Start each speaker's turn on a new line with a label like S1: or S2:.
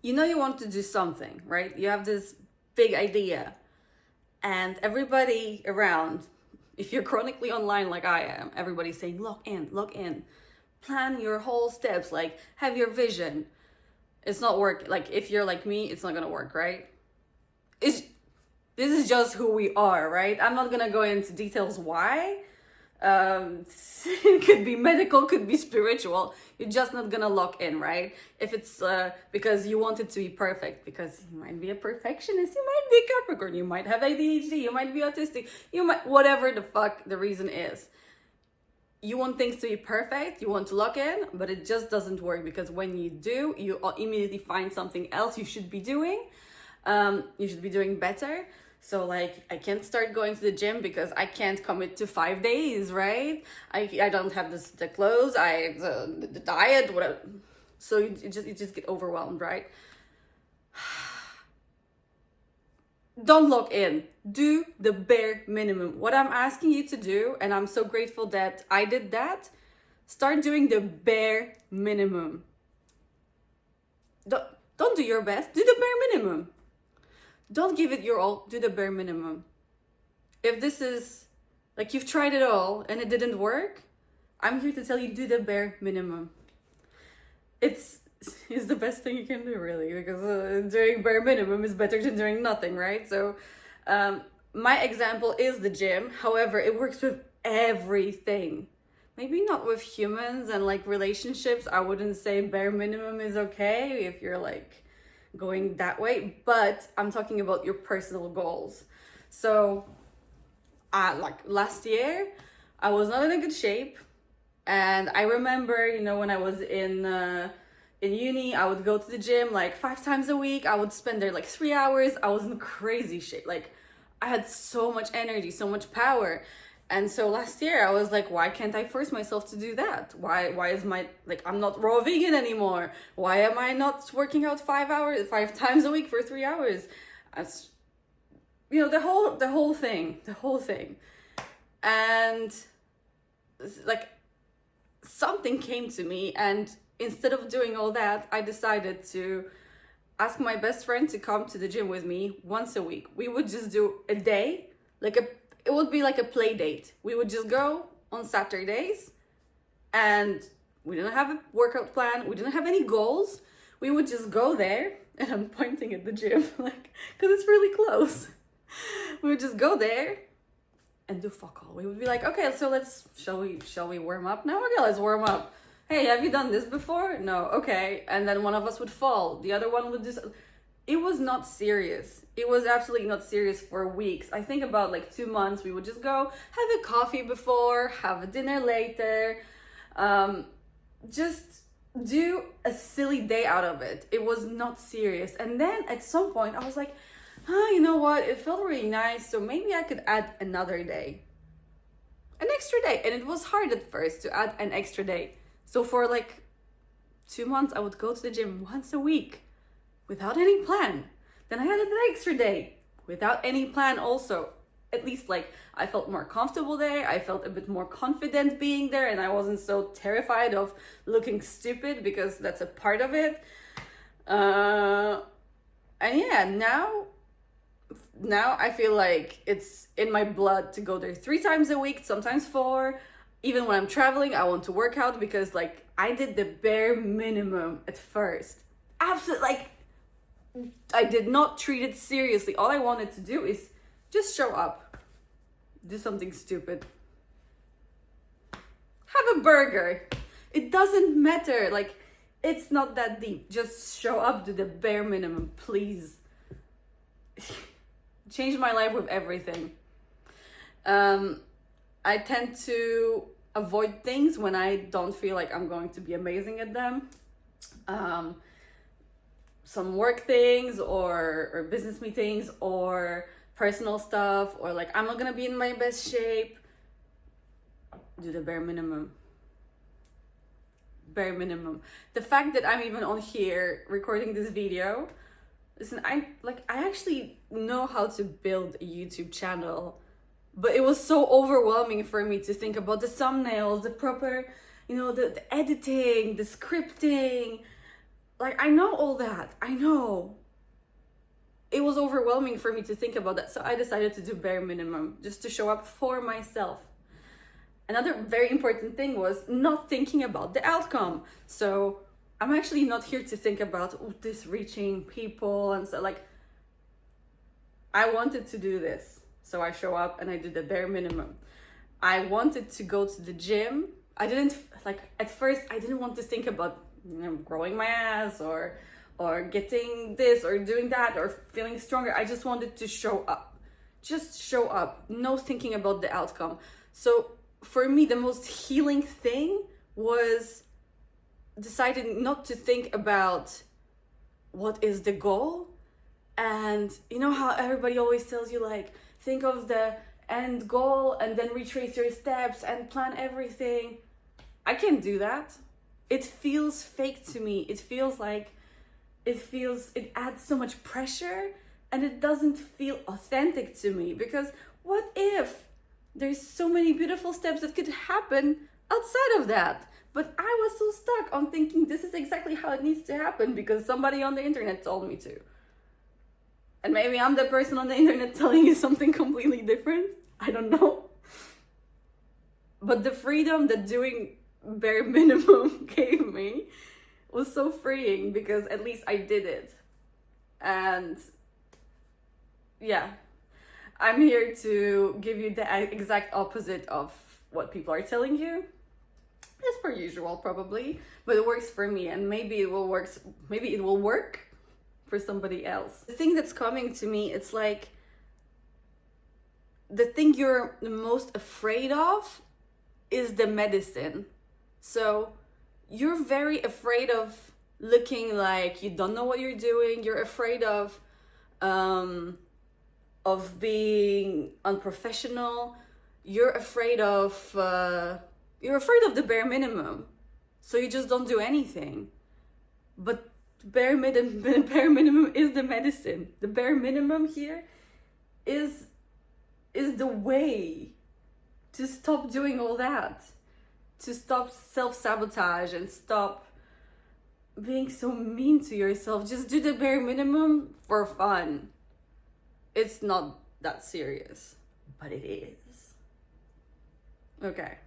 S1: You know you want to do something, right? You have this big idea, and everybody around, if you're chronically online like I am, everybody's saying, lock in, plan your whole steps, like have your vision. It's not work. Like if you're like me, it's not gonna work, right? It's This is just who we are, right? I'm not gonna go into details why. It could be medical, could be spiritual. You're just not gonna lock in, right? If it's because you want it to be perfect, because you might be a perfectionist, you might be a Capricorn, you might have ADHD, you might be autistic, you might, whatever the fuck the reason is. You want things to be perfect, you want to lock in, but it just doesn't work, because when you do, you immediately find something else you should be doing. You should be doing better. So like I can't start going to the gym because I can't commit to 5 days, right? I don't have the clothes, the diet, whatever. So you just get overwhelmed, right? Don't lock in. Do the bare minimum. What I'm asking you to do, and I'm so grateful that I did that, start doing the bare minimum. Don't do your best, do the bare minimum. Don't give it your all, do the bare minimum. If this is like you've tried it all and it didn't work, I'm here to tell you, do the bare minimum. It's the best thing you can do, really, because doing bare minimum is better than doing nothing, right? So my example is the gym. However, it works with everything. Maybe not with humans and like relationships. I wouldn't say bare minimum is okay if you're like going that way, but I'm talking about your personal goals. So like last year I was not in a good shape, and I remember, when I was in uni, I would go to the gym like 5 times a week. I would spend there like 3 hours. I was in crazy shape, like I had so much energy, so much power. And so last year I was like, why can't I force myself to do that? Why is my, like, I'm not raw vegan anymore. Why am I not working out 5 times a week for 3 hours? That's, the whole thing. And like something came to me, and instead of doing all that, I decided to ask my best friend to come to the gym with me once a week. We would just do a day, it would be like a play date. We would just go on Saturdays, and we didn't have a workout plan. We didn't have any goals. We would just go there, and I'm pointing at the gym, like, because it's really close. We would just go there and do fuck all. We would be like, okay, so shall we warm up now? Okay, let's warm up. Hey, have you done this before? No. Okay. And then one of us would fall. The other one would do something. It was not serious. It was absolutely not serious for weeks. I think about like 2 months, we would just go have a coffee before, have a dinner later, just do a silly day out of it. It was not serious. And then at some point I was like, you know what? It felt really nice. So maybe I could add another day, an extra day. And it was hard at first to add an extra day. So for like 2 months, I would go to the gym once a week without any plan. Then I had an extra day without any plan also. At least like I felt more comfortable there. I felt a bit more confident being there, and I wasn't so terrified of looking stupid, because that's a part of it. And yeah, now I feel like it's in my blood to go there 3 times a week, sometimes 4. Even when I'm traveling, I want to work out, because like I did the bare minimum at first. Absolutely, like I did not treat it seriously. All I wanted to do is just show up, do something stupid, have a burger. It doesn't matter. Like, it's not that deep. Just show up, do the bare minimum, please. Change my life with everything. I tend to avoid things when I don't feel like I'm going to be amazing at them. Some work things or business meetings or personal stuff, or like I'm not gonna be in my best shape. Do the bare minimum. Bare minimum. The fact that I'm even on here recording this video, listen, I actually know how to build a YouTube channel, but it was so overwhelming for me to think about the thumbnails, the proper, the editing, the scripting. Like, I know all that. I know. It was overwhelming for me to think about that. So I decided to do bare minimum just to show up for myself. Another very important thing was not thinking about the outcome. So I'm actually not here to think about this reaching people and so like I wanted to do this. So I show up and I do the bare minimum. I wanted to go to the gym. I didn't like at first I didn't want to think about growing my ass or getting this or doing that or feeling stronger. I just wanted to show up. Just show up. No thinking about the outcome. So for me, the most healing thing was deciding not to think about what is the goal. And you know how everybody always tells you, like, think of the end goal and then retrace your steps and plan everything. I can't do that. It feels fake to me. It feels like it adds so much pressure and it doesn't feel authentic to me, because what if there's so many beautiful steps that could happen outside of that? But I was so stuck on thinking this is exactly how it needs to happen because somebody on the internet told me to. And maybe I'm the person on the internet telling you something completely different. I don't know. But the freedom that doing bare minimum gave me was so freeing because at least I did it. And yeah, I'm here to give you the exact opposite of what people are telling you. As per usual, probably, but it works for me, and maybe it will work for somebody else. The thing that's coming to me, it's like the thing you're the most afraid of is the medicine. So you're very afraid of looking like you don't know what you're doing. You're afraid of being unprofessional. You're afraid of the bare minimum. So you just don't do anything. But bare minimum is the medicine. The bare minimum here is the way to stop doing all that. To stop self-sabotage and stop being so mean to yourself. Just do the bare minimum for fun. It's not that serious, but it is. Okay.